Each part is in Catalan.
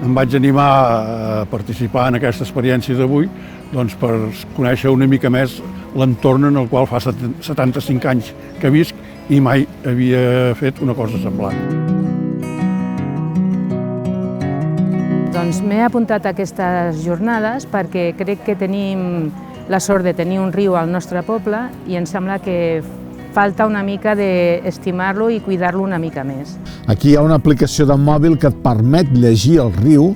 em vaig animar a participar en aquesta experiència d'avui per conèixer una mica més l'entorn en el qual fa 75 anys que visc i mai havia fet una cosa semblant. Doncs m'he apuntat a aquestes jornades perquè crec que tenim la sort de tenir un riu al nostre poble i em sembla que falta una mica d'estimar-lo i cuidar-lo una mica més. Aquí hi ha una aplicació de mòbil que et permet llegir el riu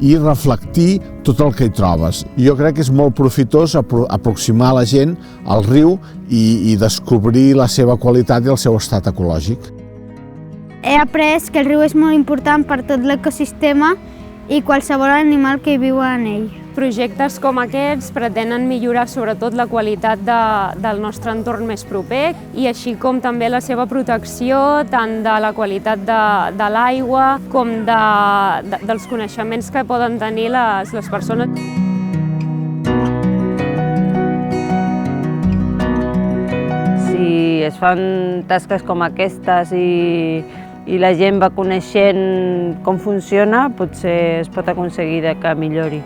i reflectir tot el que hi trobes. Jo crec que és molt profitós aproximar la gent al riu i descobrir la seva qualitat i el seu estat ecològic. He après que el riu és molt important per tot l'ecosistema i qualsevol animal que hi viu en ell. Projectes com aquests pretenen millorar sobretot la qualitat del nostre entorn més proper i així com també la seva protecció tant de la qualitat de l'aigua com dels coneixements que poden tenir les persones. Si es fan tasques com aquestes i la gent va coneixent com funciona, potser es pot aconseguir que millori.